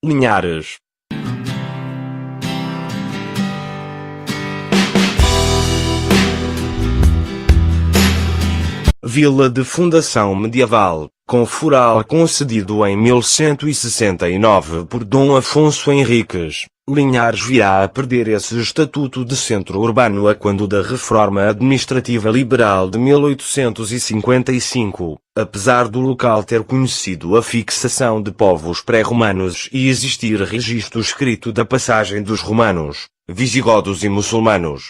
Linhares. Vila de fundação medieval, com fural concedido em 1169 por Dom Afonso Henriques. Linhares virá a perder esse estatuto de centro urbano a quando da Reforma Administrativa Liberal de 1855, apesar do local ter conhecido a fixação de povos pré-romanos e existir registro escrito da passagem dos romanos, visigodos e muçulmanos.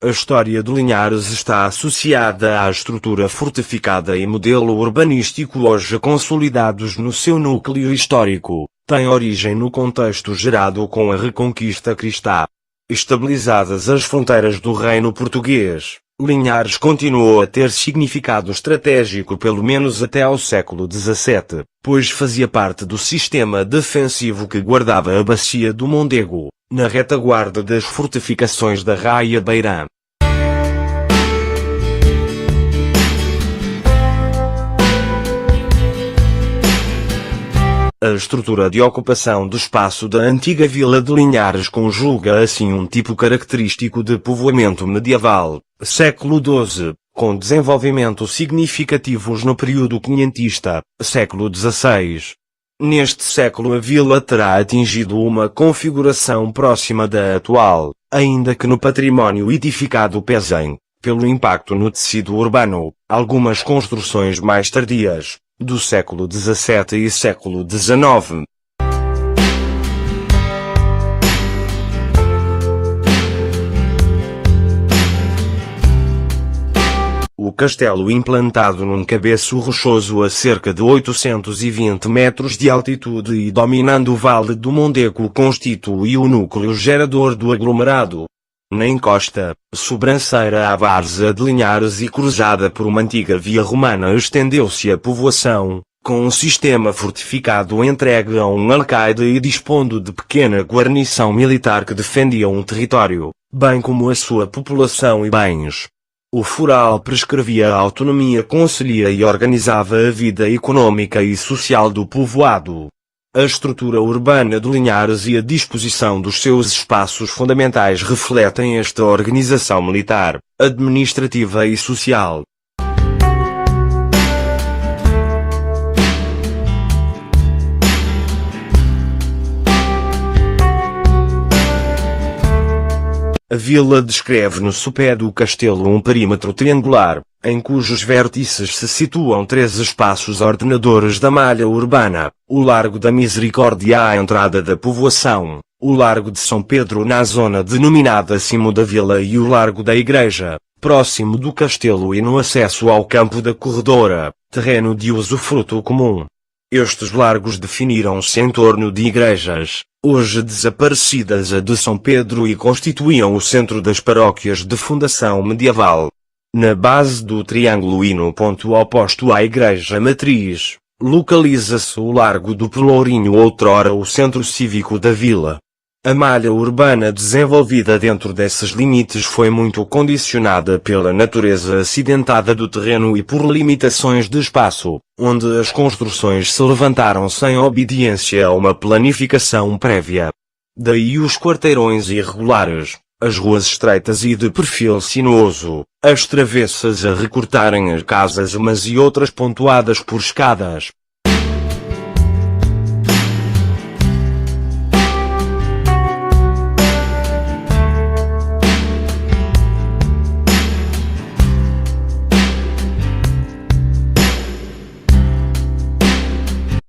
A história de Linhares está associada à estrutura fortificada e modelo urbanístico hoje consolidados no seu núcleo histórico. Tem origem no contexto gerado com a Reconquista cristã. Estabilizadas as fronteiras do Reino Português, Linhares continuou a ter significado estratégico pelo menos até ao século XVII, pois fazia parte do sistema defensivo que guardava a bacia do Mondego, na retaguarda das fortificações da Raia Beirã. A estrutura de ocupação do espaço da antiga vila de Linhares conjuga assim um tipo característico de povoamento medieval, século XII, com desenvolvimentos significativos no período quinhentista, século XVI. Neste século a vila terá atingido uma configuração próxima da atual, ainda que no património edificado pesem, pelo impacto no tecido urbano, algumas construções mais tardias, do século XVII e século XIX. O castelo implantado num cabeço rochoso a cerca de 820 metros de altitude e dominando o vale do Mondego constitui o núcleo gerador do aglomerado. Na encosta, sobranceira à várzea de Linhares e cruzada por uma antiga via romana estendeu-se a povoação, com um sistema fortificado entregue a um alcaide e dispondo de pequena guarnição militar que defendia um território, bem como a sua população e bens. O foral prescrevia a autonomia conselhia e organizava a vida econômica e social do povoado. A estrutura urbana de Linhares e a disposição dos seus espaços fundamentais refletem esta organização militar, administrativa e social. A vila descreve no sopé do castelo um perímetro triangular, em cujos vértices se situam 3 espaços ordenadores da malha urbana, o Largo da Misericórdia à entrada da povoação, o Largo de São Pedro na zona denominada Cimo da Vila e o Largo da Igreja, próximo do castelo e no acesso ao Campo da Corredora, terreno de usufruto comum. Estes largos definiram-se em torno de igrejas, hoje desaparecidas a de São Pedro e constituíam o centro das paróquias de fundação medieval. Na base do triângulo e no ponto oposto à igreja matriz, localiza-se o Largo do Pelourinho, outrora o centro cívico da vila. A malha urbana desenvolvida dentro desses limites foi muito condicionada pela natureza acidentada do terreno e por limitações de espaço, onde as construções se levantaram sem obediência a uma planificação prévia. Daí os quarteirões irregulares, as ruas estreitas e de perfil sinuoso, as travessas a recortarem as casas umas e outras pontuadas por escadas.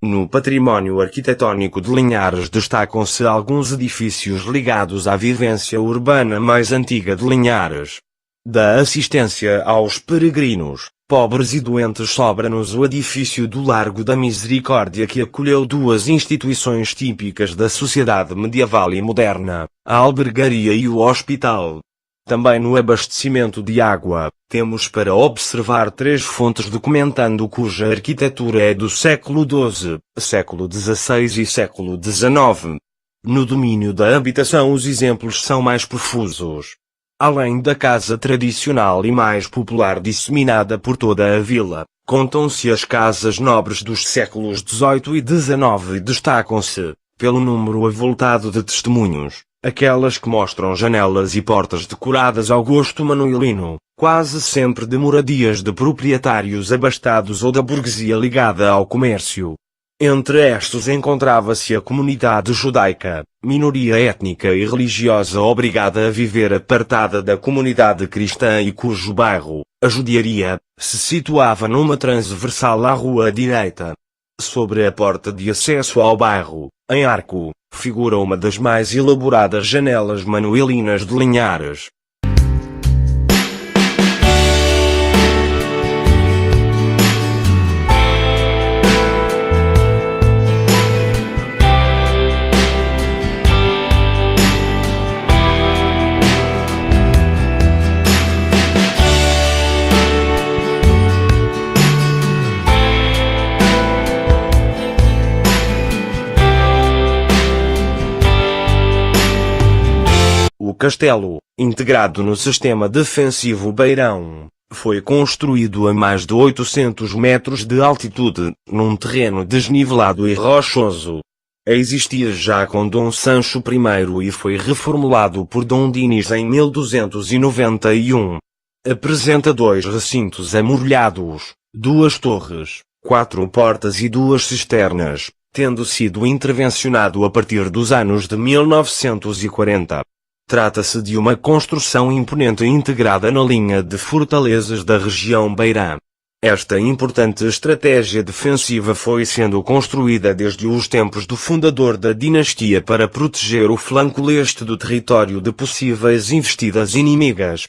No património arquitetônico de Linhares destacam-se alguns edifícios ligados à vivência urbana mais antiga de Linhares. Da assistência aos peregrinos, pobres e doentes sobra-nos o edifício do Largo da Misericórdia que acolheu 2 instituições típicas da sociedade medieval e moderna, a albergaria e o hospital. Também no abastecimento de água, temos para observar 3 fontes documentando cuja arquitetura é do século XII, século XVI e século XIX. No domínio da habitação os exemplos são mais profusos. Além da casa tradicional e mais popular disseminada por toda a vila, contam-se as casas nobres dos séculos XVIII e XIX e destacam-se, pelo número avultado de testemunhos, aquelas que mostram janelas e portas decoradas ao gosto manuelino, quase sempre de moradias de proprietários abastados ou da burguesia ligada ao comércio. Entre estes encontrava-se a comunidade judaica, minoria étnica e religiosa obrigada a viver apartada da comunidade cristã e cujo bairro, a judiaria, se situava numa transversal à rua direita. Sobre a porta de acesso ao bairro, em arco, figura uma das mais elaboradas janelas manuelinas de Linhares. O castelo, integrado no sistema defensivo Beirão, foi construído a mais de 800 metros de altitude, num terreno desnivelado e rochoso. Existia já com Dom Sancho I e foi reformulado por Dom Dinis em 1291. Apresenta 2 recintos amuralhados, 2 torres, 4 portas e 2 cisternas, tendo sido intervencionado a partir dos anos de 1940. Trata-se de uma construção imponente integrada na linha de fortalezas da região Beirã. Esta importante estratégia defensiva foi sendo construída desde os tempos do fundador da dinastia para proteger o flanco leste do território de possíveis investidas inimigas.